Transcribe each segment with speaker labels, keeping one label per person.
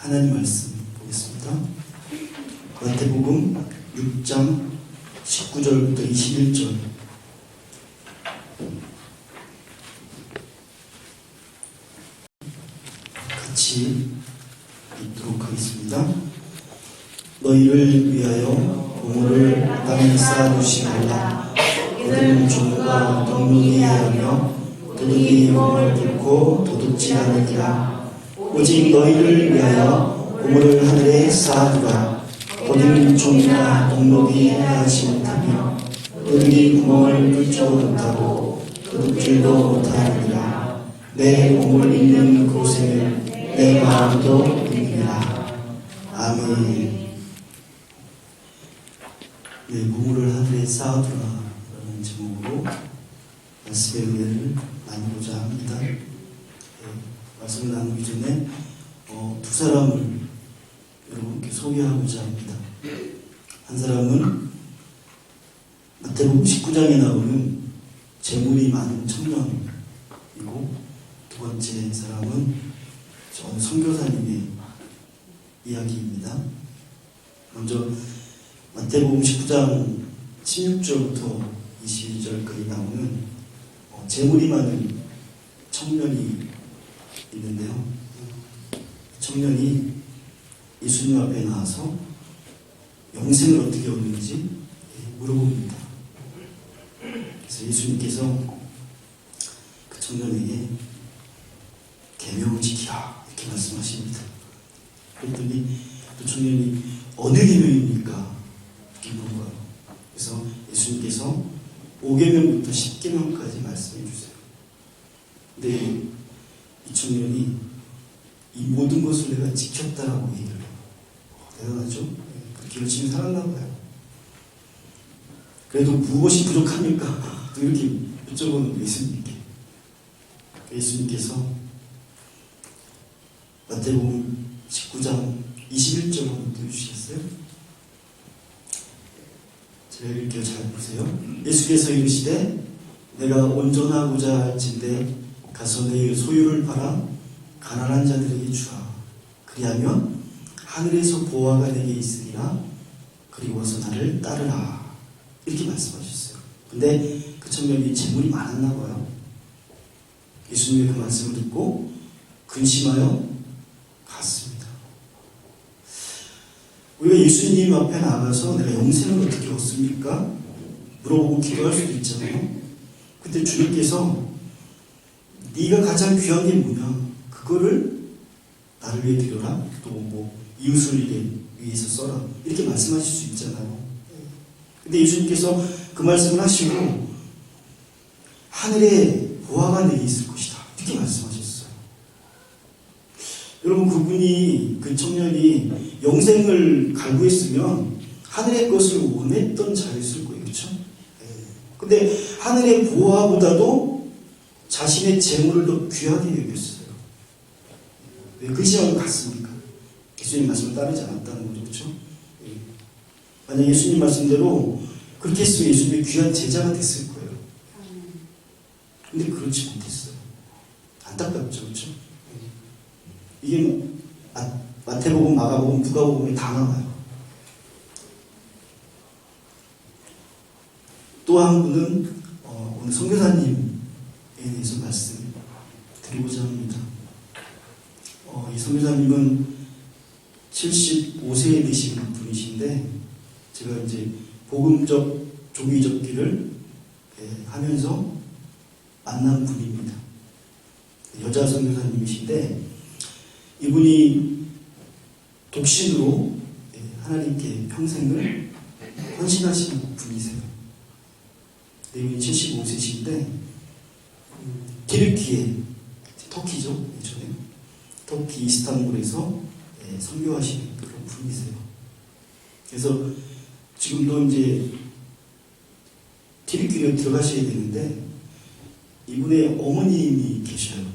Speaker 1: 하나님 말씀 보겠습니다. 마태복음 6장 19절부터 21절. 같이 읽도록 하겠습니다. 너희를 위하여 보물을 땅에 쌓아두지 말라. 그들은 종과 덩룩이 하며 도둑이 보물을 뚫고 도둑질하느니라. 오직 너희를 위하여 보물을 하늘에 쌓아두라. 거기는 종이나 덩룩이 해하지 못하며 도둑이 구멍을 뚫지도 못하고 도둑질도 못하느니라. 내 보물 있는 곳에는 내 마음도 있느니라. 아멘. 네, 보물을 하늘에 쌓아두라 라는 제목으로 말씀의 은혜를 나누고자 합니다. 네, 말씀을 나누기 전에 두 사람을 여러분께 소개하고자 합니다. 한 사람은 마태복음 19장에 나오는 재물이 많은 청년이고, 두 번째 사람은 어느 선교사님의 이야기입니다. 먼저 마태복음 19장 16절부터 22절까지 나오는 재물이 많은 청년이 있는데요. 청년이 예수님 앞에 나와서 영생을 어떻게 얻는지 물어봅니다. 그래서 예수님께서 그 청년에게 계명을 지키라 이렇게 말씀하십니다. 그랬더니 그 청년이 어느 계명입니까? 이렇게 물어봐요. 그래서 예수님께서 5계명부터 10계명까지 말씀해 주세요. 근데 이 청년이 이 모든 것을 내가 지켰다라고 얘기를 해요. 대단하죠? 그렇게 열심히 살았나 봐요. 그래도 무엇이 부족합니까? 또 이렇게 여쭤보는 예수님께. 예수님께서 마태복음 19장 21절 한번 띄워주시겠어요? 제가 읽을게요. 잘 보세요. 예수께서 이르시되 내가 온전하고자 할진대 가서 내 소유를 팔아 가난한 자들에게 주라. 그리하면 하늘에서 보화가 내게 있으리라. 그리고 와서 나를 따르라. 이렇게 말씀하셨어요. 근데 그 청년이 재물이 많았나 봐요. 예수님의 그 말씀을 듣고 근심하여 갔습니다. 우리가 예수님 앞에 나가서 내가 영생을 어떻게 얻습니까? 물어보고 기도할 수도 있잖아요. 근데 주님께서 네가 가장 귀한 게 뭐냐? 그거를 나를 위해 드려라. 또 뭐 이웃을 위해서 써라. 이렇게 말씀하실 수 있잖아요. 근데 예수님께서 그 말씀을 하시고 하늘에 보화가 내게 있을 것이다. 이렇게 말씀하셨어요. 여러분, 그 청년이 영생을 갈구했으면 하늘의 것을 원했던 자였을 거예요. 그렇죠? 근데 하늘의 보화보다도 자신의 재물을 더 귀하게 여겼어요. 왜 근심하고 갔습니까? 예수님 말씀을 따르지 않았다는 거죠. 그렇죠? 만약 예수님 말씀대로 그렇게 했으면 예수님의 귀한 제자가 됐을 거예요. 근데 그렇지 못했어요. 안타깝죠. 그렇죠? 이게 마태복음, 마가복음, 누가복음에 다 나와요. 또 한 분은 오늘 선교사님에 대해서 말씀 드리고자 합니다. 이 선교사님은 75세에 되신 분이신데, 제가 이제 복음적 조기 접기를 하면서 만난 분입니다. 여자 선교사님이신데, 이분이 독신으로 하나님께 평생을 헌신하신 분이세요. 이분이 75세신데 튀르키예, 터키죠. 예전에 터키 이스탄불에서 선교하시는 그런 분이세요. 그래서 지금도 이제 튀르키예로 들어가셔야 되는데, 이분의 어머님이 계셔요.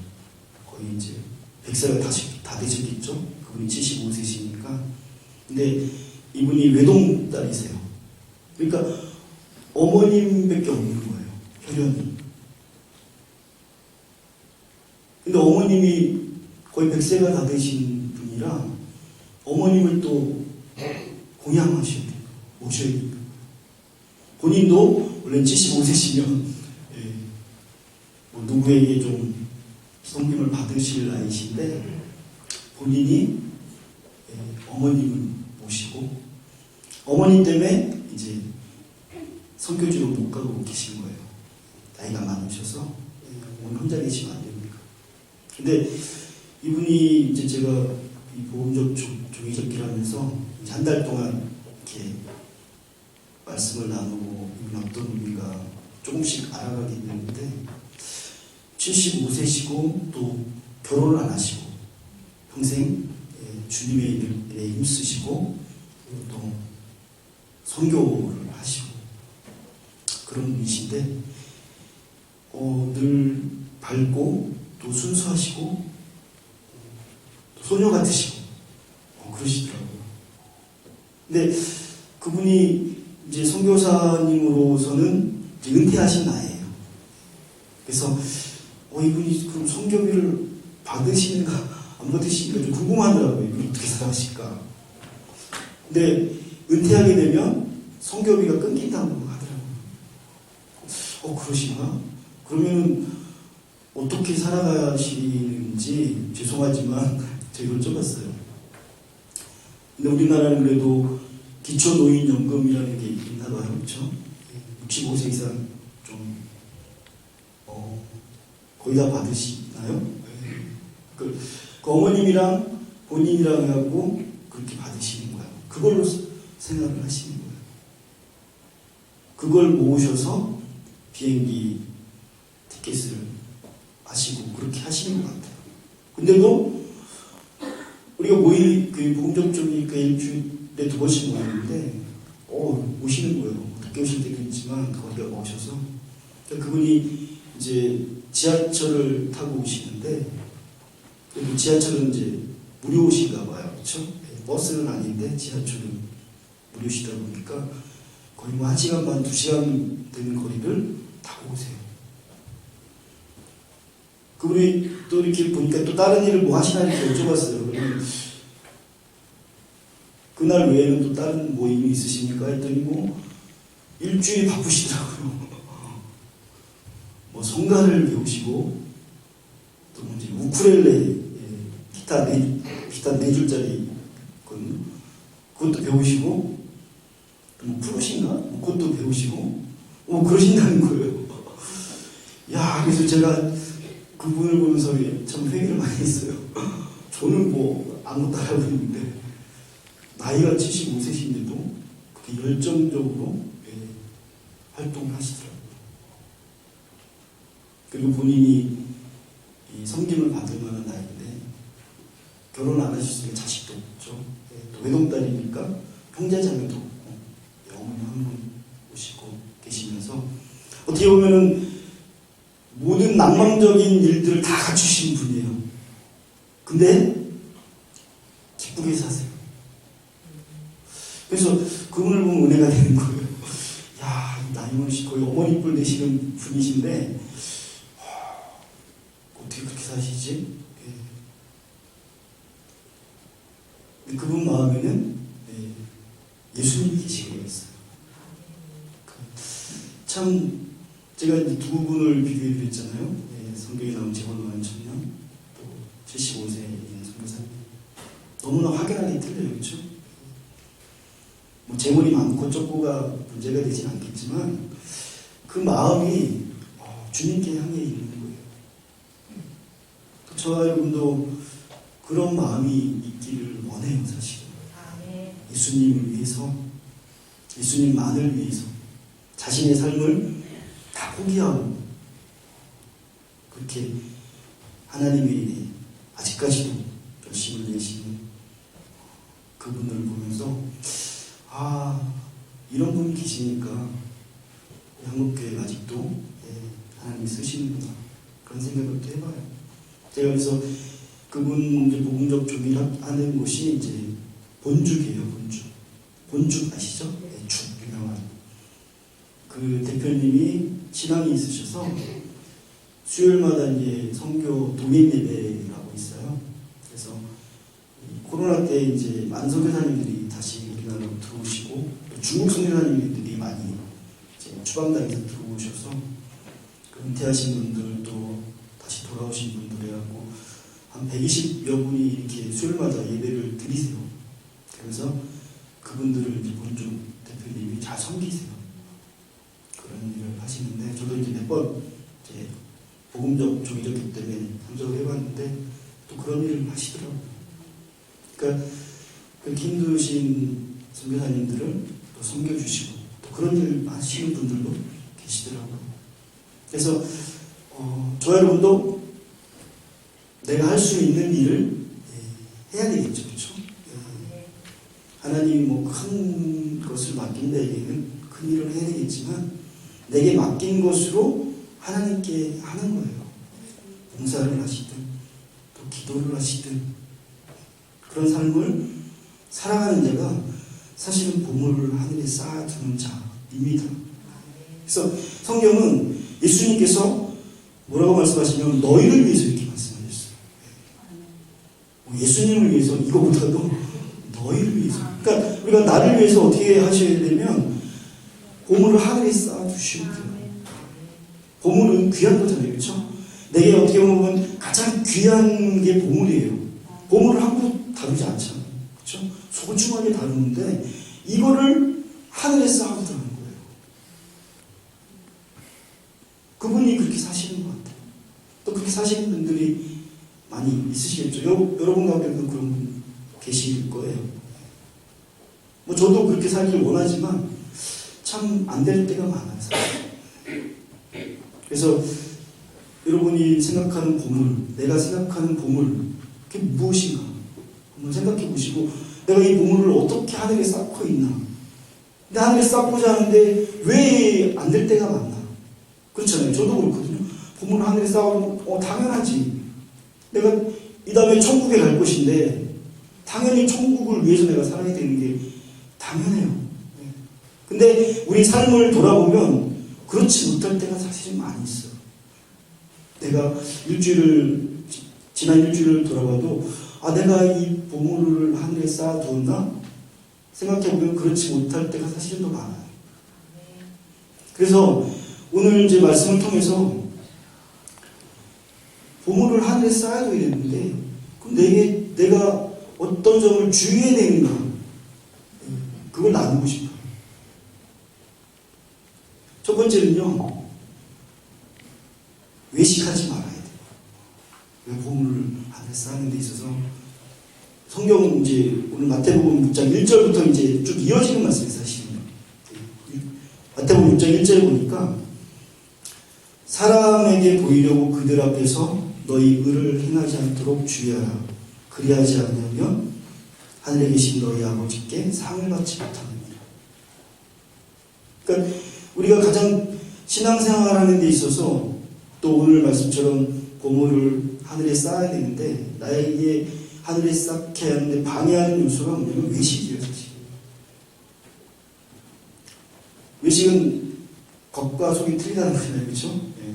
Speaker 1: 거의 이제 100세가 다 되셨겠죠. 그분이 75세시니까. 근데 이분이 외동딸이세요. 그러니까 어머님밖에 없는 거예요. 혈연이. 근데 어머님이 거의 100세가 다 되신 분이라 어머님을 또 공양하셔야 돼요. 모셔야 돼요. 본인도 원래 75세시면 뭐 누구에게 좀 섬김을 받으실 나이신데 본인이 어머님을 모시고 어머님 때문에 이제 선교지로 못 가고 계신 거예요. 나이가 많으셔서 어머니 혼자 계시면 안 됩니까? 근데 이분이 이제 제가 이 보험적 종이 접기를 하면서 한 달 동안 이렇게 말씀을 나누고 이분 어떤 분인가 조금씩 알아가게 됐는데 75세시고 또 결혼을 안 하시고 평생 주님의 일에 힘쓰시고 또 선교를 하시고 그런 분이신데 늘 밝고 또 순수하시고 또 소녀 같으시고 그러시더라고요. 근데 그분이 이제 선교사님으로서는 이제 은퇴하신 나이에요. 그래서 이분이 그럼 선교비를 받으시는가 안 받으시는가 좀 궁금하더라고요. 이분이 어떻게 살아가실까. 근데 은퇴하게 되면 선교비가 끊긴다고 하더라고요. 그러신가? 그러면 어떻게 살아가시는지 죄송하지만 제가 여쭤봤어요. 근데 우리나라는 그래도 기초노인연금이라는 게 있나 봐요. 그렇죠? 65세 이상 좀 거의 다 받으시나요? 그 어머님이랑 본인이랑 하고 그렇게 받으시는 거예요. 그걸로 생각을 하시는 거예요. 그걸 모으셔서 비행기 티켓을 하시고 그렇게 하시는 것 같아요. 근데도 우리가 그 복음적종이니까 일주일에 2번씩 모이는데 오시는 거예요. 늦게 오실 때도 있지만 거기가 오셔서 그분이 이제 지하철을 타고 오시는데 그래도 지하철은 이제 무료신가 봐요. 그렇죠? 버스는 아닌데 지하철은 무료시다 보니까 거의 뭐 1시간 반, 2시간 되는 거리를 타고 오세요. 그분이 또 이렇게 보니까 또 다른 일을 뭐 하시나 이렇게 여쭤봤어요. 그러면 그날 외에는 또 다른 모임이 있으십니까? 했더니 뭐 일주일 바쁘시더라고요. 뭐 성가를 배우시고 또 이제 우쿨렐레 기타 4줄짜리 그것도 배우시고 또 뭐 플룻인가? 그것도 배우시고 그러신다는 거예요. 야, 그래서 제가 그분을 보면서 참 회개를 많이 했어요. 저는 뭐 아무것도 안 하고 있는데 나이가 75세신데도 그렇게 열정적으로 활동을 하시더라고요. 그리고 본인이 이 섬김을 받을 만한 나이인데 결혼 안 하셨으면 자식도 없죠. 또 외동딸이니까 형제자매도 없고 어머니 한 분 오시고 계시면서 어떻게 보면은 모든 낭만적인 일들을 다 갖추신 분이에요. 근데 기쁘게 사세요. 그래서 그분을 보면 은혜가 되는 거예요. 야, 나이먼 씨 거의 어머니 뻘 되시는 분이신데 어떻게 그렇게 사시지? 그분 마음에는 예수님이 계시고 있어요. 참 제가 이제 두 분을 비교해 드렸잖아요. 성경에 나온 재혼한 청년, 또 75세인 선교사님. 너무나 확연하게 틀려요, 그렇죠? 뭐 재물이 많고 적고가 문제가 되진 않겠지만 그 마음이 주님께 향해 있는 거예요. 또 저와 여러분도 그런 마음이 있기를 원해요, 사실은. 예수님을 위해서, 예수님만을 위해서 자신의 삶을 다 포기하고 그렇게 하나님이 아직까지도 열심을 내시는 그분을 보면서 이런 분이 계시니까 한국교회가 아직도 하나님이 쓰시는구나 그런 생각을 또 해봐요. 제가 그래서 그분 이제 복음적 조기하는 곳이 이제 본죽이에요. 본죽 아시죠? 죽 유명한 그 대표님이 신앙이 있으셔서 수요일마다 이제 선교 동행 예배라고 있어요. 그래서 코로나 때 이제 만선교사님들이 다시 우리나라로 들어오시고 또 중국 선교사님들이 많이 이제 추방당에서 들어오셔서 그 은퇴하신 분들 또 다시 돌아오신 분들 해갖고 한 120여 분이 이렇게 수요일마다 예배를 드리세요. 그래서 그분들을 이제 본중 대표님이 잘 섬기세요. 그런 일을 하시는데 저도 이제 몇 번 이제 복음 접종이었기 때문에 참석을 해봤는데 또 그런 일을 하시더라고요. 그러니까 그렇게 힘드신 선교사님들을 또 섬겨주시고 또 그런 일 하시는 분들도 계시더라고요. 그래서 저 여러분도 내가 할 수 있는 일을 해야 되겠죠, 그렇죠? 하나님이 뭐 큰 것을 맡긴 자에게는 큰 일을 해야 되겠지만 내게 맡긴 것으로 하나님께 하는 거예요. 봉사를 하시든 또 기도를 하시든 그런 삶을 살아가는 자가 사실은 보물을 하늘에 쌓아두는 자입니다. 그래서 성경은 예수님께서 뭐라고 말씀하시냐면 너희를 위해서 이렇게 말씀하셨어요. 예수님을 위해서 이거보다도 너희를 위해서. 그러니까 우리가 나를 위해서 어떻게 하셔야 되면 보물을 하늘에 쌓아두셔야 돼요. 보물은 귀한 거잖아요. 그렇죠? 내게 어떻게 보면 가장 귀한 게 보물이에요. 보물을 함부로 다루지 않잖아요. 그렇죠? 소중하게 다루는데 이거를 하늘에 쌓아두는 거예요. 그분이 그렇게 사시는 것 같아요. 또 그렇게 사시는 분들이 많이 있으시겠죠. 여러분 가운데도 그런 분 계실 거예요. 뭐 저도 그렇게 살기를 원하지만 참 안 될 때가 많아요. 사실. 그래서 여러분이 생각하는 보물, 내가 생각하는 보물, 그게 무엇인가? 한번 생각해 보시고 내가 이 보물을 어떻게 하늘에 쌓고 있나? 근데 하늘에 쌓고자 하는데 왜 안 될 때가 많나? 그렇잖아요. 저도 그렇거든요. 보물을 하늘에 쌓으면 당연하지. 내가 이 다음에 천국에 갈 것인데 당연히 천국을 위해서 내가 살아야 되는 게 당연해요. 근데 우리 삶을 돌아보면 그렇지 못할 때가 사실은 많이 있어요. 내가 지난 일주일을 돌아봐도 내가 이 보물을 하늘에 쌓아두었나? 생각해보면 그렇지 못할 때가 사실은 더 많아요. 그래서 오늘 이제 말씀을 통해서 보물을 하늘에 쌓아둬야 되는데 그럼 내가 어떤 점을 주의해야 되는가? 그걸 나누고 싶어요. 첫 번째는요, 외식하지 말아야 돼요. 왜 보물을 하늘에 쌓는 데 있어서 성경은 이제 오늘 마태복음 6장 1절부터 이제 쭉 이어지는 말씀이 사실은 마태복음 6장 1절에 보니까 사람에게 보이려고 그들 앞에서 너희 의를 행하지 않도록 주의하라. 그리하지 않으면 하늘에 계신 너희 아버지께 상을 받지 못하느니라. 그러니까 우리가 가장 신앙생활하는 데 있어서 또 오늘 말씀처럼 보물을 하늘에 쌓아야 되는데 나에게 하늘에 쌓게 하는데 방해하는 요소가 뭐냐면 외식이에요. 사실. 외식은 겉과 속이 틀리다는 거잖아요. 그렇죠? 네.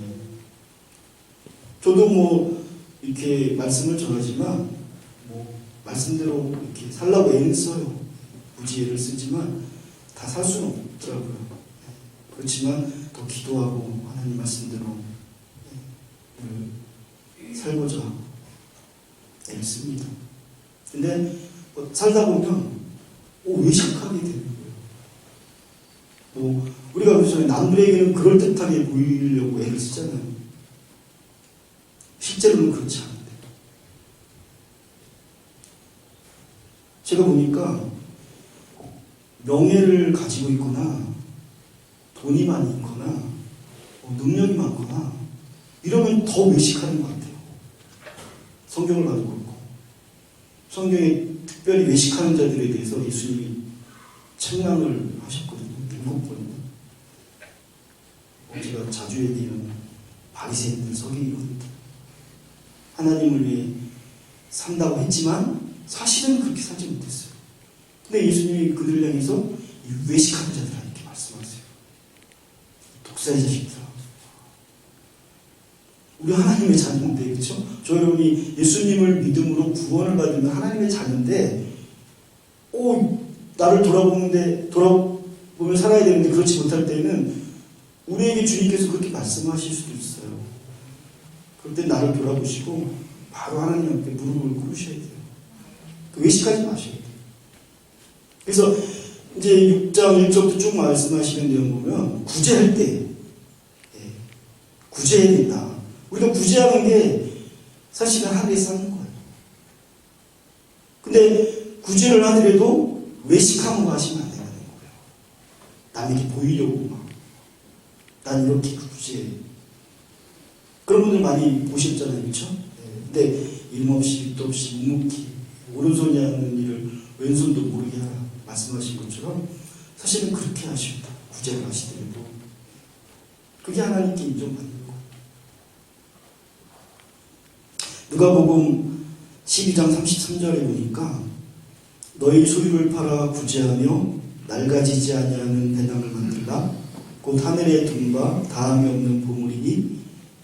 Speaker 1: 저도 뭐 이렇게 말씀을 전하지만 뭐 말씀대로 이렇게 살라고 애는 써요. 굳이 애를 쓰지만 다 살 수는 없더라고요. 그렇지만 더 기도하고 하나님 말씀대로 살고자 애를 씁니다. 근데 살다 보면 외식하게 되는 거예요. 우리가 그래서 남들에게는 그럴듯하게 보이려고 애를 쓰잖아요. 실제로는 그렇지 않은데. 제가 보니까 명예를 가지고 있거나 돈이 많이 있거나 능력이 많거나 이러면 더 외식하는 것 같아요. 성경을 봐도 그렇고 성경에 특별히 외식하는 자들에 대해서 예수님이 책망을 하셨거든요. 7번이나. 제가 자주 얘기하는 바리새인들, 서기관들 하나님을 위해 산다고 했지만 사실은 그렇게 살지 못했어요. 근데 예수님이 그들을 향해서 외식하는 자들한테 말씀하세요. 독사의 자식들아. 우리 하나님의 자녀인데, 그렇죠? 저 여러분이 예수님을 믿음으로 구원을 받으면 하나님의 자녀인데 나를 돌아보며 살아야 되는데 그렇지 못할 때는 우리에게 주님께서 그렇게 말씀하실 수도 있어요. 그럴 때 나를 돌아보시고 바로 하나님 앞에 무릎을 꿇으셔야 돼요. 외식하지 마셔야 돼요. 그래서 이제 6장 1절부터 쭉 말씀하시는 내용 보면 구제할 때 구제해야 된다. 우리가 구제하는 게 사실은 하늘에 쌓는 거예요. 근데 구제를 하더라도 외식하는 거 하시면 안 된다는 거예요. 남에게 보이려고 막 난 이렇게 구제해. 그런 분들 많이 보셨잖아요. 그렇죠? 근데 일없이 윗도 없이 묵묵히 오른손이 하는 일을 왼손도 모르게 하라 말씀하신 것처럼 사실은 그렇게 하십니다. 구제를 하시더라도 그게 하나님께 인정받는 거예요. 누가복음 12장 33절에 보니까 너희 소유를 팔아 구제하며 낡아지지 아니하는 배당을 만들라. 곧 하늘의 등과 다함이 없는 보물이니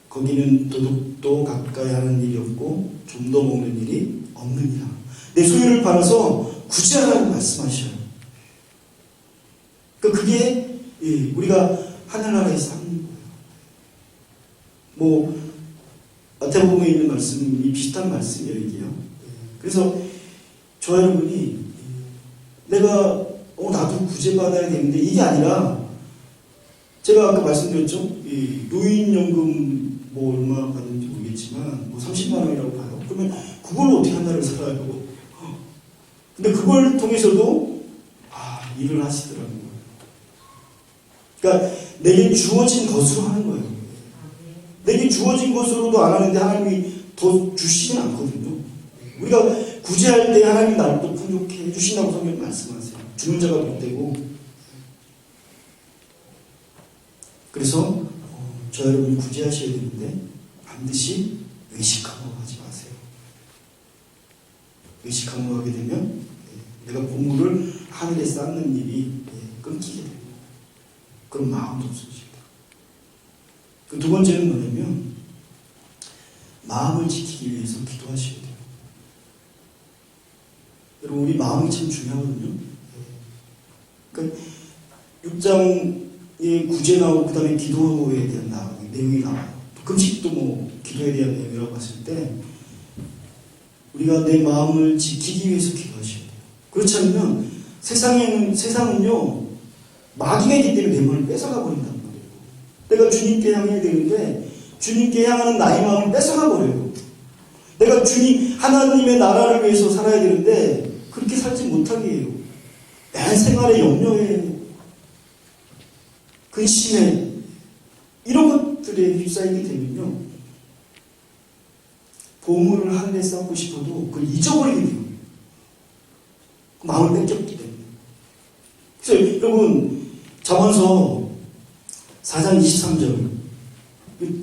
Speaker 1: 거기는 도둑도 가까이 하는 일이 없고 좀도 먹는 일이 없느니라. 내 소유를 팔아서 구제하라고 말씀하셔요. 그게 우리가 하늘나라에서 하는 거예요. 뭐 마태복음에 있는 말씀이 비슷한 말씀이에요. 이게요. 그래서 저 여러분이 내가 나도 구제받아야 되는데 이게 아니라 제가 아까 말씀드렸죠. 노인연금 뭐 얼마 받는지 모르겠지만 뭐 30만 원이라고 봐요. 그러면 그걸로 어떻게 한 달을 살아요? 근데 그걸 통해서도 일을 하시더라고요. 그러니까 내게 주어진 것으로 하는 거예요. 내게 주어진 것으로도 안 하는데 하나님이 더 주시진 않거든요. 우리가 구제할 때 하나님이 나를 또 풍족해 해주신다고 성경 말씀하세요. 주는 자가 못되고. 그래서 저 여러분이 구제하셔야 되는데 반드시 외식하고 하지 마세요. 외식하고 하게 되면 내가 보물을 하늘에 쌓는 일이 끊기게 됩니다. 그럼 마음도 없어집니다. 그 두 번째는 뭐냐면 마음을 지키기 위해서 기도하셔야 돼요. 여러분 우리 마음이 참 중요하거든요. 그러니까 6장에 구제 나오고 그 다음에 기도에 대한 내용이 나와요. 금식도 뭐 기도에 대한 내용이라고 봤을 때 우리가 내 마음을 지키기 위해서 기도하셔야 돼요. 그렇지 않으면 세상은요 마귀가 있기 때문에 내 마음을 뺏어가 버린단 말이에요. 내가 주님께 향해야 되는데 주님께 향하는 나의 마음을 뺏어가 버려요. 내가 하나님의 나라를 위해서 살아야 되는데 그렇게 살지 못하게 해요. 내 생활에 염려해, 근심해, 이런 것들에 휩싸이게 되면요 보물을 하늘에 쌓고 싶어도 그걸 잊어버리게 돼요. 마음을 뺏겼기 때문에. 그래서 여러분 잠언서 4장 23절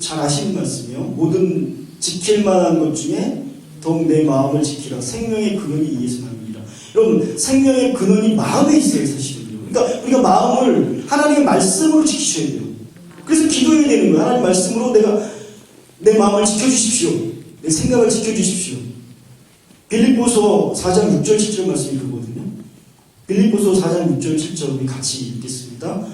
Speaker 1: 잘 아시는 말씀이요. 모든 지킬 만한 것 중에 더욱 내 마음을 지키라. 생명의 근원이 이에서 납니다. 여러분 생명의 근원이 마음에 있어요. 사실은요. 그러니까 우리가 마음을 하나님의 말씀으로 지키셔야 돼요. 그래서 기도해야 되는 거예요. 하나님 말씀으로 내 마음을 지켜주십시오. 내 생각을 지켜주십시오. 빌립보서 4장 6절 7절 말씀이 그거거든요. 빌립보서 4장 6절 7절 우리 같이 읽겠습니다.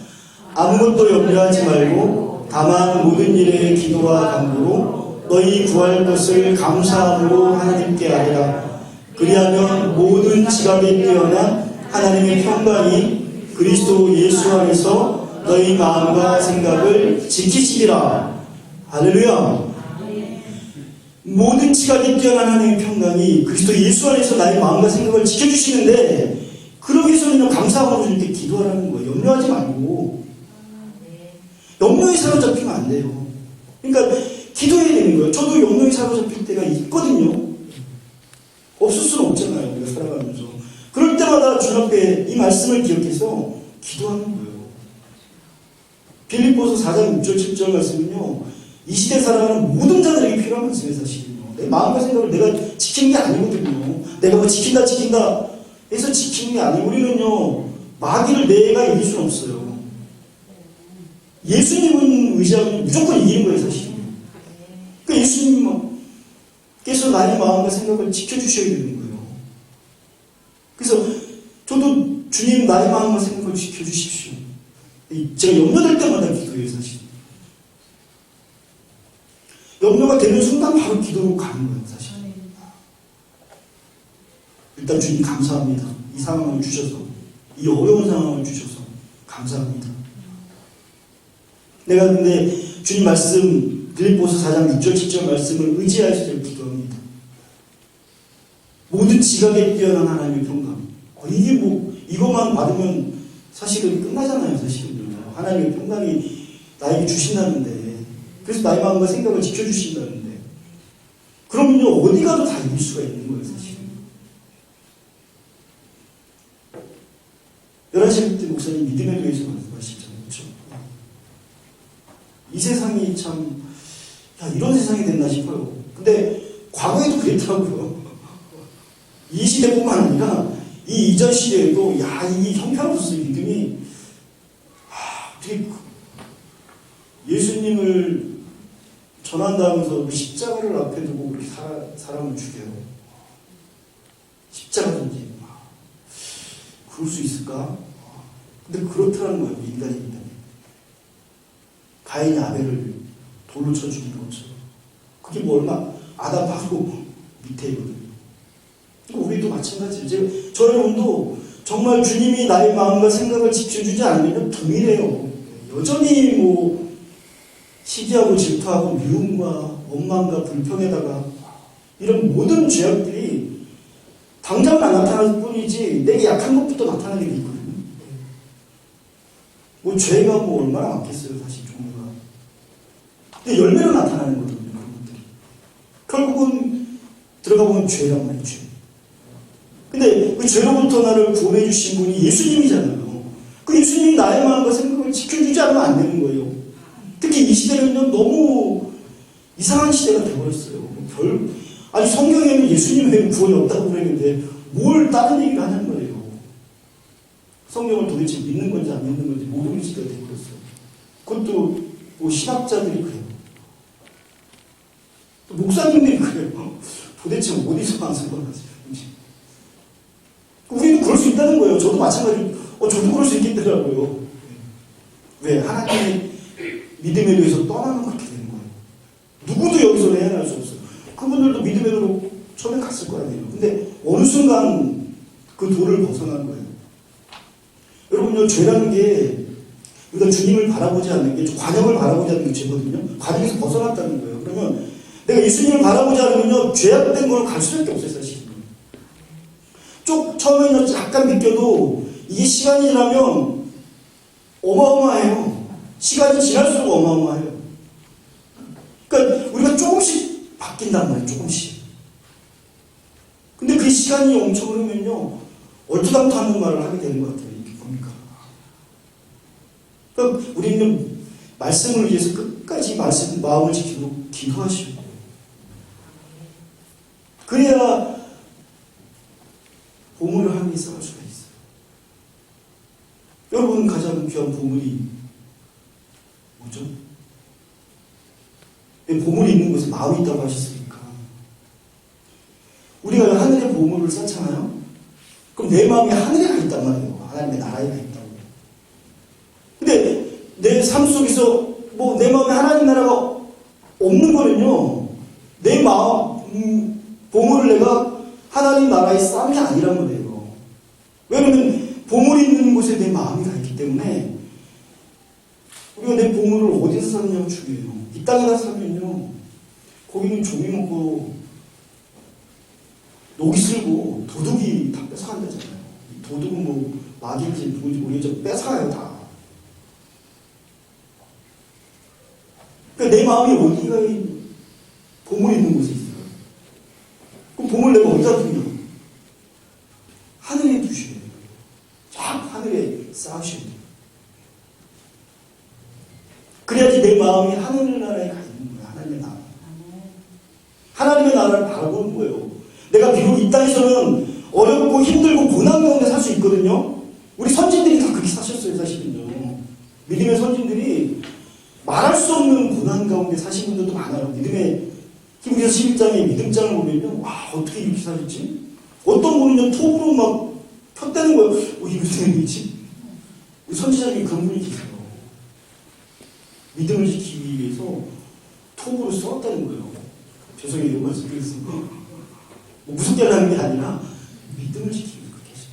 Speaker 1: 아무것도 염려하지 말고 다만 모든 일에 기도와 간구로 너희 구할 것을 감사함으로 하나님께 아뢰라. 그리하면 모든 지각에 뛰어난 하나님의 평강이 그리스도 예수 안에서 너희 마음과 생각을 지키시리라. 할렐루야. 모든 지각에 뛰어난 하나님의 평강이 그리스도 예수 안에서 나의 마음과 생각을 지켜주시는데 그러기 위해서는 감사함으로 이렇게 기도하라는 거예요. 염려하지 말고. 염려에 사로잡히면 안 돼요. 그러니까 기도해야 되는 거예요. 저도 염려에 사로잡힐 때가 있거든요. 없을 수는 없잖아요. 우리가 살아가면서. 그럴 때마다 주 앞에 이 말씀을 기억해서 기도하는 거예요. 빌립보서 4장 6절 7절 말씀은요. 이 시대 살아가는 모든 자들에게 필요한 말씀이에요. 사실은요. 내 마음과 생각을 내가 지키는 게 아니거든요. 내가 뭐 지킨다 해서 지키는 게 아니고 우리는요. 마귀를 내가 이길 수는 없어요. 예수님은 의지하면 무조건 이기는 거예요. 사실은. 그러니까 예수님께서 나의 마음과 생각을 지켜주셔야 되는 거예요. 그래서 저도 주님 나의 마음과 생각을 지켜주십시오. 제가 염려될 때마다 기도해요, 사실. 염려가 되는 순간 바로 기도로 가는 거예요, 사실. 일단 주님 감사합니다. 이 상황을 주셔서, 이 어려운 상황을 주셔서 감사합니다. 내가 근데 주님 말씀 빌립보서 4장 6절 7절 말씀을 의지하여서 기도합니다. 모든 지각에 뛰어난 하나님의 평강. 이게 이것만 받으면 사실은 끝나잖아요, 사실은. 하나님의 평강이 나에게 주신다는데, 그래서 나의 마음과 생각을 지켜주신다는데, 그러면요, 어디 가도 다 이길 수가 있는 거예요, 사실은. 11시 때 목사님 믿음에 대해서 말씀하시잖아요, 그렇죠? 이 세상이 참, 이런 세상이 됐나 싶어요. 근데 과거에도 그랬더라고요. 이 시대뿐만 아니라 이 이전 시대에도 이 형편없어서 믿음이 어떻게 예수님을 전한다면서 십자가를 앞에 두고 그렇게 사람을 죽여요. 십자가든지 그럴 수 있을까? 근데 그렇다는 거예요. 인간입니다. 가인이 아벨을 돌로 쳐 죽인 것처럼. 그게 얼마 아담 바로 밑에 있거든요. 우리도 마찬가지예요. 저 여러분도 정말 주님이 나의 마음과 생각을 지켜주지 않으면 동일해요. 여전히 시기하고 질투하고 미움과 원망과 불평에다가 이런 모든 죄악들이 당장은 안 나타날 뿐이지 내게 약한 것부터 나타나게 돼 있거든요. 죄가 얼마나 많겠어요, 사실 종류가. 근데 열매로 나타나는 거거든요, 그런 것들이. 결국은 들어가 보면 죄란 말이에요, 죄. 근데 그 죄로부터 나를 구원해 주신 분이 예수님이잖아요. 그 예수님이 나의 마음과 생각을 지켜주지 않으면 안 되는 거예요. 특히 이 시대는 너무 이상한 시대가 되어버렸어요. 아니 성경에는 예수님 외에는 구원이 없다고 그랬는데 뭘 다른 얘기를 하냐는 거예요. 성경을 도대체 믿는 건지 안 믿는 건지 모르는 시대가 되어버렸어요. 그것도 신학자들이 그래요. 또 목사님들이 그래요. 도대체 어디서 완성을 하세요? 우리도 그럴 수 있다는 거예요. 저도 마찬가지로 저도 그럴 수 있겠더라고요. 왜? 하나님의 믿음에 대해서 떠나면 그렇게 되는 거예요. 누구도 여기서 헤어날 수 없어요. 그분들도 믿음의 도로 처음에 갔을 거 아니에요. 근데 어느 순간 그 도를 벗어난 거예요. 여러분요, 죄라는 게 우리가 주님을 바라보지 않는 게, 관역을 바라보지 않는 게 죄거든요. 관역에서 벗어났다는 거예요. 그러면 내가 예수님을 바라보지 않으면요, 죄악된 걸로 갈 수밖에 없어요, 사실. 처음에는 약간 믿겨도 이게 시간이 지나면 어마어마해요. 시간이 지날수록 어마어마해요. 그러니까 우리가 조금씩 바뀐단 말이에요. 조금씩. 근데 그 시간이 엄청 흐르면요, 얼토당토하는 말을 하게 되는 것 같아요. 이게 뭡니까? 그러니까 우리는 말씀을 위해서 끝까지 마음을 지키고 기도하시고, 그래야 보물을 하나님이 쌓을 수가 있어요. 여러분 가장 귀한 보물이 뭐죠? 보물이 있는 곳에 마음이 있다고 하셨으니까. 우리가 하늘의 보물을 쌓잖아요? 그럼 내 마음이 하늘에 가 있단 말이에요. 하나님의 나라에 가 있다고. 근데 내 삶 속에서 내 마음에 하나님 나라가 없는 거는요, 내 마음 보물을 내가 하나님 나라에 쌓은 게 아니란 거예요. 왜냐면 보물이 있는 곳에 내 마음이 가 있기 때문에 우리가 내 보물을 어디서 샀냐고 중요해요. 이 땅에다 사면요, 거기는 종이 먹고 녹이 슬고 도둑이 다 뺏어간다잖아요. 도둑은 마귀인지 누군지 모르겠지만 뺏어가요, 다. 그러니까 내 마음이 어디가 보물이 있는 곳에 있어요. 그럼 보물 내가 어디다 두냐? 하늘에 두셔야 돼요. 쫙 하늘에 쌓으셔야 돼요. 그래야지 내 마음이 하늘나라에 가 있는 거예요. 하나님의 나라. 하나님의 나라를 바라보는 거예요. 내가 비록 이 땅에서는 어렵고 힘들고 고난 가운데 살 수 있거든요. 우리 선진들이 다 그렇게 사셨어요, 사실은요. 믿음의 선진들이 말할 수 없는 고난 가운데 사신 분들도 많아요. 믿음의 히브리서 11장의 믿음장을 보면요, 와, 어떻게 이렇게 사셨지? 어떤 분은요, 톱으로 막 폈다는 거예요. 이게 무슨 의미지? 우리 선지자님이 그런 분이 계세요. 믿음을 지키기 위해서 톱으로 쏘았다는 거예요. 죄송해요, 이런 말씀 드렸습니다. 뭐 무섭게 하는 게 아니라 믿음을 지키기 위해서 그렇게 하시다.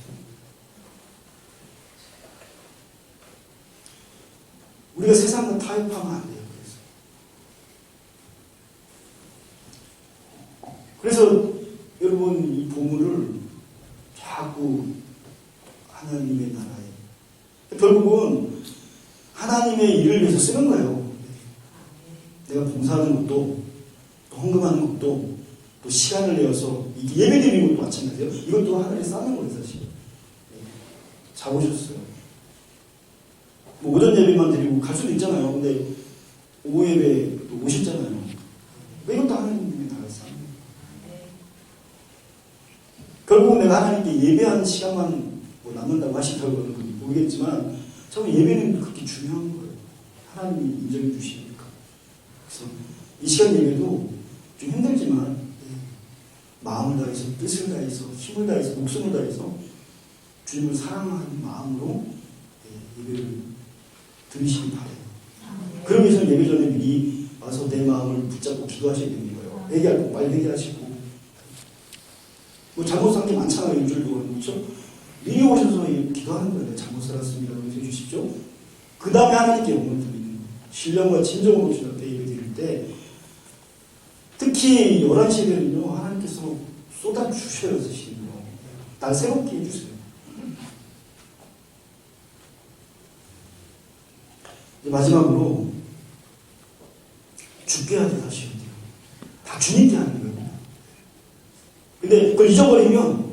Speaker 1: 우리가 세상과 타협하면 안 돼요. 그래서 여러분 이 보물을 자꾸 하나님의 나라에 결국은 하나님의 일을 위해서 쓰는 거예요. 내가 봉사하는 것도 또 헌금하는 것도 또 시간을 내어서 예배 드리는 것도 마찬가지예요. 이것도 하나님께 쌓는 거예요 사실. 자보셨어요. 뭐 오전 예배만 드리고 갈 수도 있잖아요. 근데 오후 예배 또 오셨잖아요. 이것도 하나님의 나라에 쌓는 거예요. 결국 내가 하나님께 예배하는 시간만 뭐 남는다고 하시더라고요. 모르겠지만 참 예배는 그렇게 중요한 거예요. 하나님이 인정해 주시니까. 그래서 이 시간 예배도 좀 힘들지만 마음을 다해서 뜻을 다해서 힘을 다해서 목숨을 다해서 주님을 사랑하는 마음으로 예배를 드리시기 바래요. 그러기 위해서 예배 전에 미리 와서 내 마음을 붙잡고 기도하셔야 되는 거예요. 회개할 거 빨리 회개하시고 뭐 잘못 산 게 많잖아요. 일주일도 그렇죠? 미리 오셔서 기도하는 거예요. 잘못 살았습니다. 용서해 주십시오. 그 다음에 하나님께 영광을 드리는 거예요. 신령과 진정으로 주님 앞에 예배 드릴 때 특히 11시 예배는요. 하나님께서 쏟아주셔야 되시는 거예요. 날 새롭게 해주세요. 이제 마지막으로 죽게 하듯 하셔야 돼요. 다 주님께 하는 거예요. 근데 그걸 잊어버리면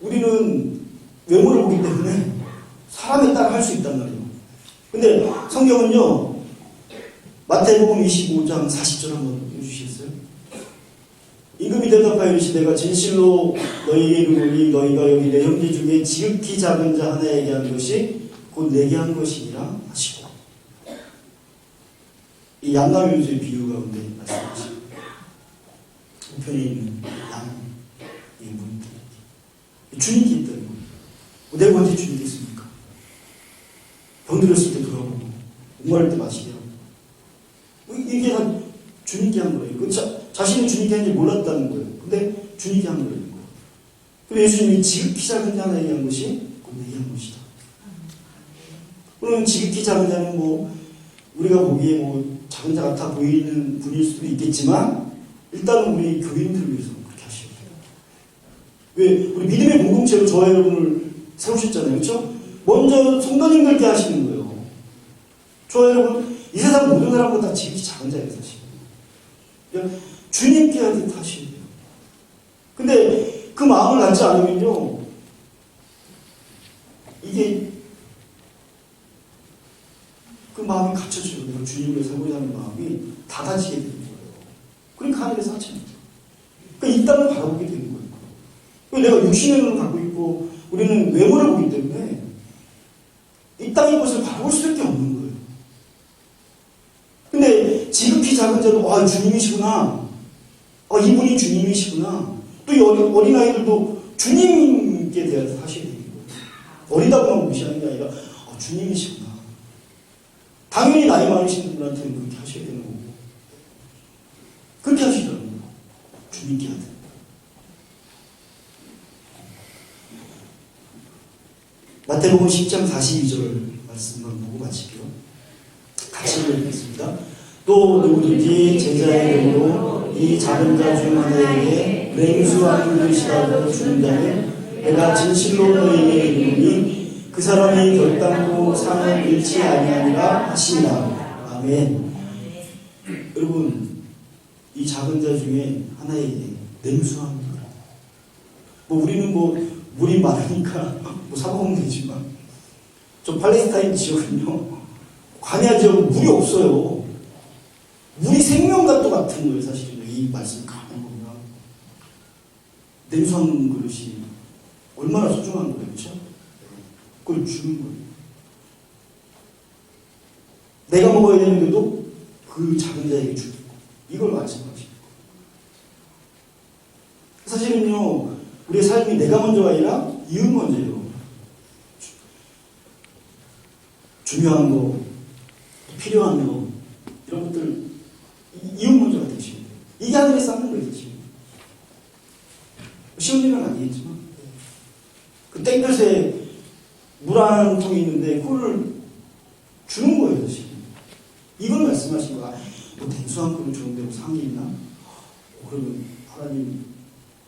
Speaker 1: 우리는 외모를 보기 때문에 사람에 따라 할 수 있단 말이에요. 근데 성경은요, 마태복음 25장 40절 한번 해주시겠어요? 임금이 대답하여 이르시되 내가 진실로 너희에게 이르노니 너희가 여기 내 형제 중에 지극히 작은 자 하나에게 한 것이 곧 내게 한 것이니라 하시고, 이 양나무의 비유 가운데 말씀하시고 우편에 있는 양의 문 주님께 있다는 거예요. 내가 언제 주님께 있습니까? 병들었을 때 돌아보고 목마를 때 마시게 하고 이게 다 주님께 한 거예요. 자신이 주님께 한지 몰랐다는 거예요. 근데 주님께 한 거예요. 그래서 예수님이 지극히 작은 자 하나에게 한 것이 곧 내게 한 것이다. 그러면 지극히 작은 자는 뭐 우리가 보기에 뭐 작은 자 같아 보이는 분일 수도 있겠지만 일단은 우리 교인들을 위해서 그렇게 하셔야 돼요. 왜? 우리 믿음의 공동체로 저와 여러분을 세우셨잖아요. 그렇죠? 먼저 성도님들께 하시는 거예요. 저와 여러분, 이 세상 모든 사람보다 지극히 작은 자예요, 사실. 그러니까 주님께 하듯 하셔야 돼요. 근데 그 마음을 갖지 않으면요, 이게 그 마음이 갇혀져요. 내가 주님을 살고자 하는 마음이 닫아지게 되는 거예요. 그러니까 하늘에서 하찮죠. 그러니까 이 땅을 바라보게 되는 거예요. 내가 육신의 눈을 갖고 있고 우리는 외모를 보기 때문에 이 땅의 것을 바라볼 수밖에 없는 거예요. 근데 지극히 작은 자도 주님이시구나. 이분이 주님이시구나. 또 이 어린아이들도 주님께 대해서 하셔야 되는 거예요. 어리다고만 무시하는 게 아니라 주님이시구나. 당연히 나이 많으신 분한테는 그렇게 하셔야 되는 거고 그렇게 하시더라고요. 주님께 하듯. 마태복음 10장 42절 말씀만 보고 마칠게요. 같이 읽겠습니다. 또 누구든지 제자의 이름으로 이 작은 자 중 하나에게 맹수한 그릇이라도 주는 자는 내가 진실로 너희에게 이르노니 그 사람이 결단코 상을 잃지 아니하리라 하시니라. 아멘. 여러분, 이 작은 자 중에 하나에게 냉수한 그릇. 우리는 물이 많으니까 사먹으면 되지만 저 팔레스타인 지역은요, 광야 지역은 물이 없어요. 물이 생명과 또 같은 거예요. 사실은 이 말씀 가만히 보면 냉수한 그릇이 얼마나 소중한 거예요. 그렇죠? 그걸 주는 거예요. 내가 먹어야 되는데도 그 작은 자에게 주는 거. 이걸 말씀하시는 거예요. 사실은요, 우리의 삶이 내가 먼저가 아니라 이웃 먼저예요. 중요한 거, 필요한 거, 이런 것들 이웃 먼저가 되시면 돼요. 이게 하늘에 쌓는 거예요, 지금. 쉬운 일은 아니겠지만, 그 땡볕에 물 한 통이 있는데 그거를 주는 거예요, 지금. 이걸 말씀하신 거야. 뭐 den수 한 그릇 주는데 뭐 상이 있나? 그러면 하나님,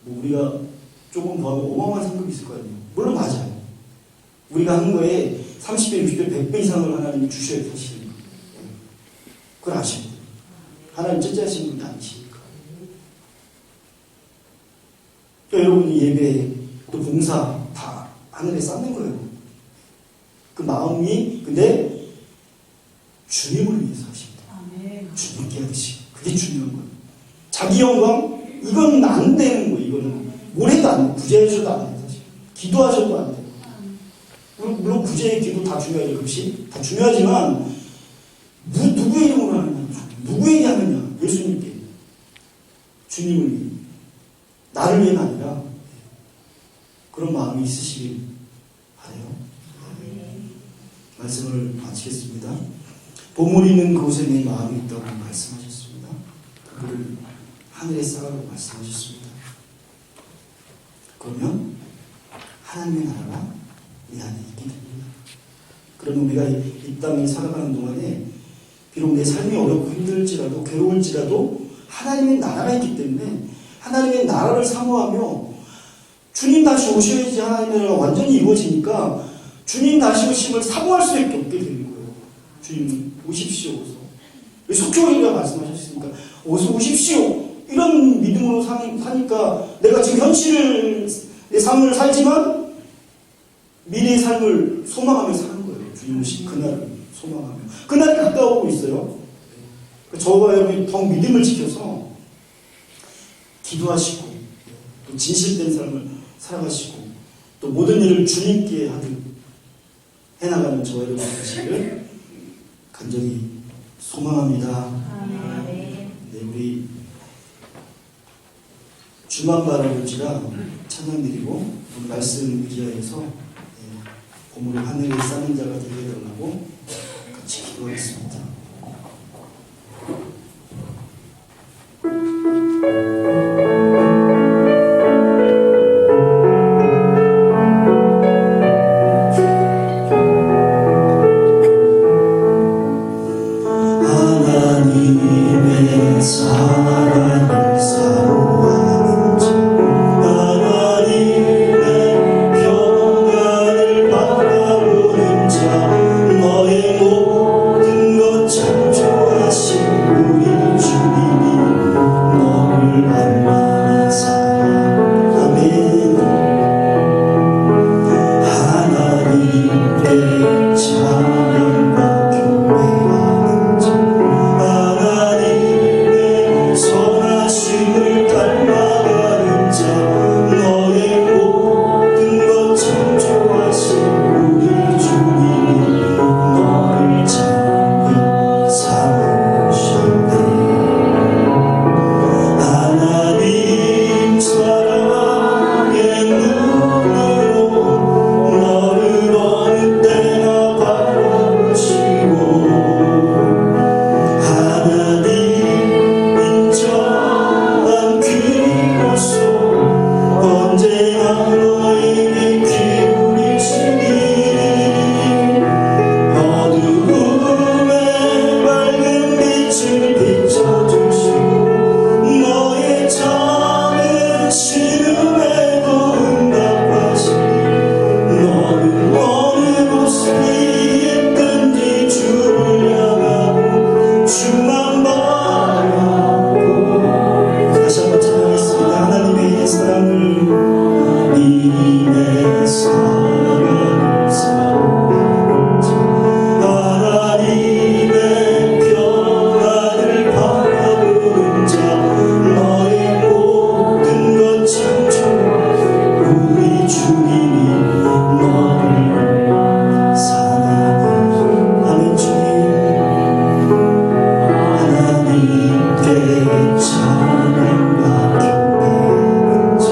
Speaker 1: 뭐 우리가 조금 더 하면 어마어마한 상급이 있을 거 아니에요. 물론 맞아요. 우리가 하는 거에 30배, 60배, 100배 이상을 하나님이 주셔야 사실은. 그걸 아셔야 돼요. 하나님 째째하신 분이 아니시니까. 또 여러분이 예배, 또 봉사 다 하늘에 쌓는 거예요. 그 마음이 근데 주님을 위해서 하십니다. 주님께 하듯이. 그게 중요한 거예요. 자기 영광? 이건 안 되는 거예요. 이거는 뭘 해도 안 돼요. 구제해줘도 안 돼요. 사실. 기도하셔도 안 돼요. 물론 구제, 기도 다 중요하죠. 급식 다 중요하지만 누구의 이름으로 하느냐, 누구에게 하느냐, 예수님께, 주님을 위해, 나를 위해는 아니라 그런 마음이 있으시길 바라요. 말씀을 마치겠습니다. 보물 있는 그곳에 내 마음이 있다고 말씀하셨습니다. 그를 하늘에 쌓으라고 말씀하셨습니다. 그러면 하나님의 나라가 이 안에 있게 됩니다. 그러면 우리가 이 땅에 살아가는 동안에 비록 내 삶이 어렵고 힘들지라도 괴로울지라도 하나님의 나라가 있기 때문에 하나님의 나라를 사모하며 주님 다시 오셔야지 하나님의 나라가 완전히 이루어지니까 주님 다시 오심을 사모할 수밖에 없게 되는 거예요. 주님 오십시오. 속초이가 말씀하셨으니까 어서 오십시오. 이런 믿음으로 사니까 내가 지금 현실을 내 삶을 살지만 미래의 삶을 소망하며 사는 거예요. 주님 오신 그날을 소망하며. 그날이 가까워오고 있어요. 저와 여러분이 더 믿음을 지켜서 기도하시고 또 진실된 삶을 살아가시고 또 모든 일을 주님께 하듯 해나가는 저와 여러분 되시기를 간절히 소망합니다. 네, 우리 주만 바라볼지라 찬양드리고 오늘 말씀 의지하여서 보물을 하늘에 쌓는 자가 되게 해달라고 같이 기도하겠습니다.
Speaker 2: 하나님의 사랑을 사모하는 자, 하나님의 평강을 바라보는 자, 너의 모든 것 창조하신 우리 주님이 너를 얼마나 사랑하면 하나님께 찬양과 경배하는 자, 하나님의 선하심을 닮아가는 자, 너의 모든 것 창조하신 우리 주님이 너를 찾며 삼으셨네. 하나님 사랑의 눈으로 너를 어느 때나 바라보시고 하나님 인정한 귀로서 언제나 너에게 기울이시니 어두움에 밝은 빛을 비춰주시고 너의 작은 신음에도 응답하시니 너는 어느 곳에 있든지 주를 향하고 주만 바라보고 다시 한번 찬양하겠습니다. 하나님의 사랑을 하나님의 사랑을 사모하는 자, 하나님의 평안을 바라보는 자, 너의 모든 것 창조 우리 주님이 너를 사랑하는 아멘. 주님 하나님께 찬양과 경배하는 자,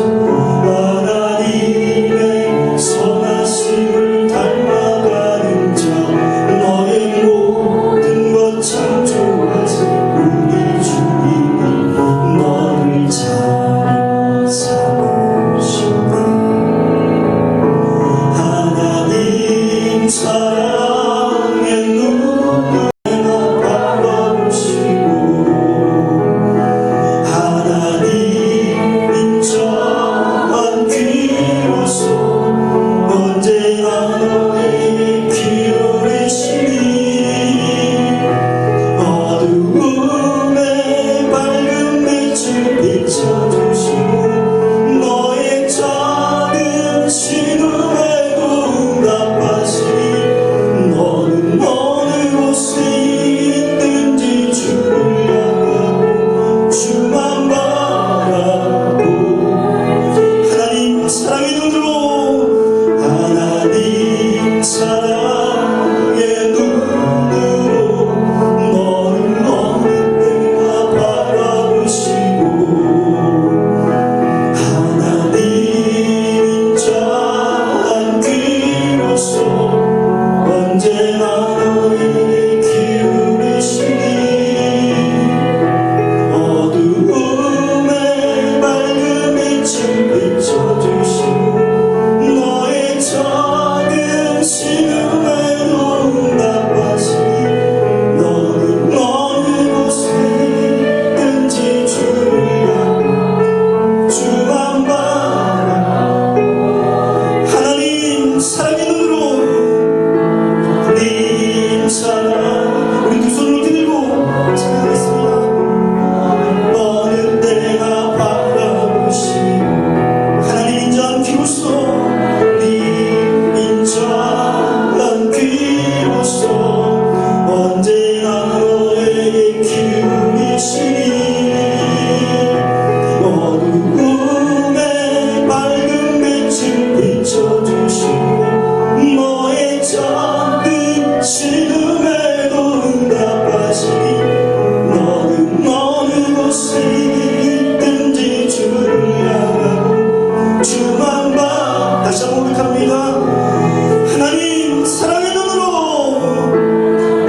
Speaker 2: 어두움에 밝은 빛을 비춰주시고 너의 작은 시름에도 응답하시니 너는 어느 곳에 있든지 주를 향하고 주만 봐. 다시 한번 고백합니다. 하나님 사랑의 눈으로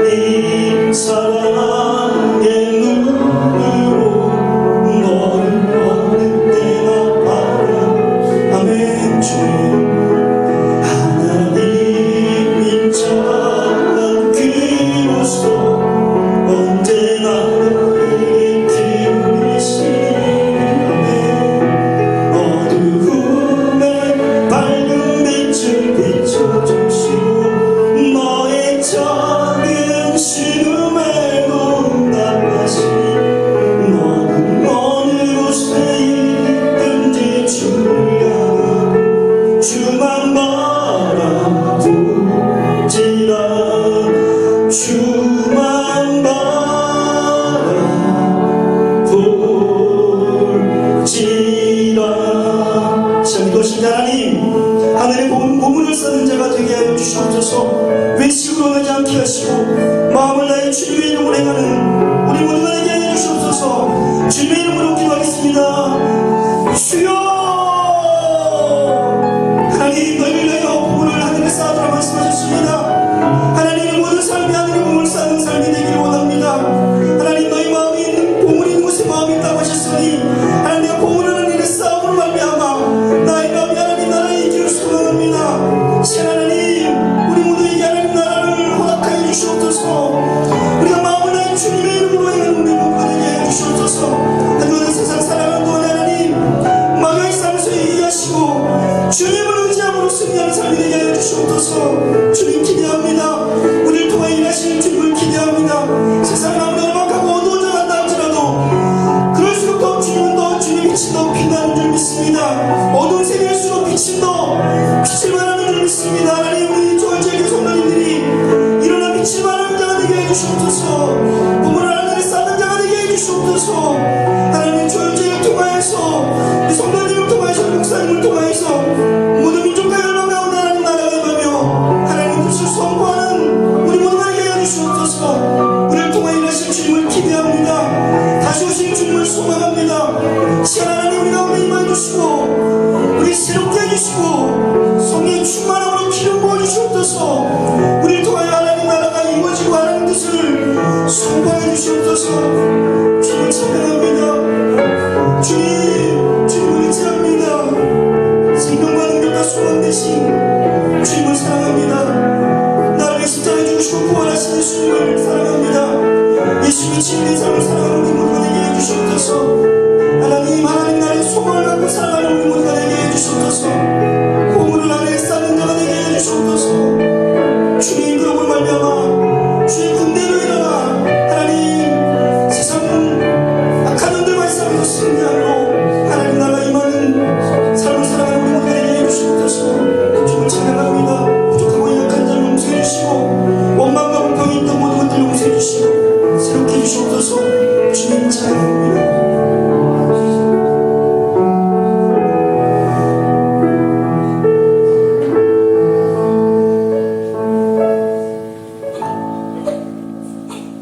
Speaker 2: 이 사랑의 눈으로 너를 어느 때나 바라. 아멘. 주님 하나님인 자는 그로서 언제나 너를 기쁘시니 아멘. 어두움에 밝은 빛을 비춰주시고 너의 작은 시름에도 응답하시니 너는 어느 곳에 있든지 주를 향하고 주만 바라보지라. 주만 바라보지라. 시작이 하나님 하늘의 보물을 쌓는 자가 되게 하여 주시옵소서. 외식으로 하지 않게 하시고 마음을 다해 주님의 이름으로 행하는 우리 모두가 되게 하여 주시옵소서. 주님의 이름으로 기도하겠습니다. 주여 하나님 너희를 위하여 보물을 하늘에 쌓아두라 말씀하셨습니다. 하나님의 모든 삶이 하늘의 보물을 쌓는 삶이 되기를 원합니다. 하나님 너희 마음이 있는 보물이 있는 곳에 마음이 있다고 하셨으니 하나님 내가 보물을 하늘에 쌓음으로 말미암아 나의 마음이 하나님 나라에 있기를 소망합니다. 신 하나님 우리 모두에게 하나님 나라를 허락하여 주시옵소서. 우리가 마음을 다해 주님의 이름으로 행하는 우리 모두가 되게 하여 주시옵소서. 하나님 세상 살아가는 동안 하나님 마귀의 삶에서 이해하시고 주님을 의지함으로 승리하는 삶이 되게 하여 주시옵소서. 주님 기대합니다. 우리를 통해 일하시는 주님을 기대합니다. 세상 가운데 얼마하고 어두워져 간다 할지라도 그럴수록 더 주님은 더 주님의 빛이 더 빛나는 줄 믿습니다. 어두운 세계일수록 빛이 더 빛을 발하는 줄 믿습니다. 하나님 우리 조일제의 성도님들이 일어나 빛을 발하는 자가 되게 해주시옵소서. 부모를 하늘에 쌓는 자가 되게 해주시옵소서. 하나님 조일제를 통하여서 우리 성도님을 통하여서 목사님을 통하여서 모든 민족과 연합 가운데 하나님 나라가 임하며 하나님 뜻을 선포하는 우리 모두가 되게 해주시옵소서. 우리를 통해 일하실 주님을 기대합니다. 다시 오신 주님을 소망합니다. 시간 하나님 우리 가운데 임하여 주시고 우리 새롭게 해주시고 성령의 충만함으로 기름 부어주시옵소서. 우리를 통하여 하나님 나라가 이루어지고 하나님 뜻을 선포해 주시옵소서. 주님을 찬양합니다. 주님을 의지합니다. 생명과 능력과 소망 대신 주님을 사랑합니다. 나를 위해 십자가에 죽으시고 부활하신 예수님을 사랑합니다. 예수님의 진리의 삶을 살아가는 우리 모두가 되게 해주시옵소서. 하나님 나의 소망을 갖고 살아가는 우리 모두가 되게 해주시옵소서. 보물을 하늘에 쌓는 자가 되게 해주시옵소서. 주님 그러고 말미암아 주의 군대로 일어나 하나님 세상 악한 놈들과의 싸움에서 승리하므로 하나님 나라 임하는 삶을 살아가는 우리 모두가 되게 해주시옵소서. 주님을 찬양합니다. 부족하고 약한 자를 용서해 주시고 원망과 불평이 있던 모든 것들을 용서해 주시고 새롭게 해주시옵소서. 주님 찬양합니다.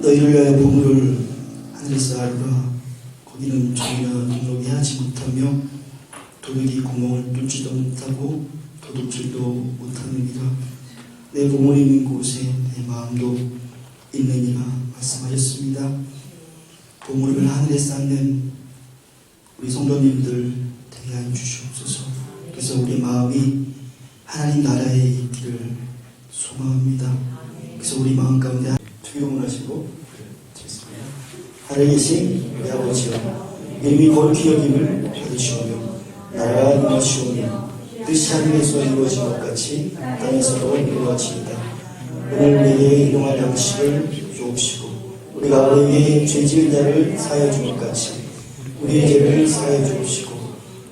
Speaker 2: 너희를 위하여 보물을 하늘에 쌓으라. 거기는 종이나 동록이 하지 못하며 도둑이 구멍을 뚫지도 못하고 도둑질도 못하느니라. 내 보물이 있는 곳에 내 마음도 있느니라 말씀하셨습니다. 보물을 하늘에 쌓는 우리 성도님들 되게 하여 주시옵소서. 그래서 우리 마음이 하나님 나라에 있기를 소망합니다. 그래서 우리 마음 가운데 주용을 하시고 드렸습니다. 하늘에 계신 우리 아버지여 이름이 거룩히 여김을 받으시오며 나라가 임하시오며 뜻이 하늘에서 이루어진 것 같이 땅에서도 이루어지이다. 오늘 우리에게 일용할 양식을 주옵시고 우리가 우리에게 죄 지은 자를 사하여 준 것 같이 우리의 죄를 사하여 주옵시고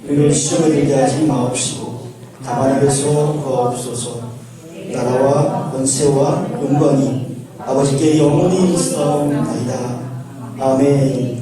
Speaker 2: 우리를 시험에 들게 하지 마옵시고 다만 하에서 거하옵소서. 나라와 권세와 영광이 아버지께 영원히 있사옵나이다. 아멘.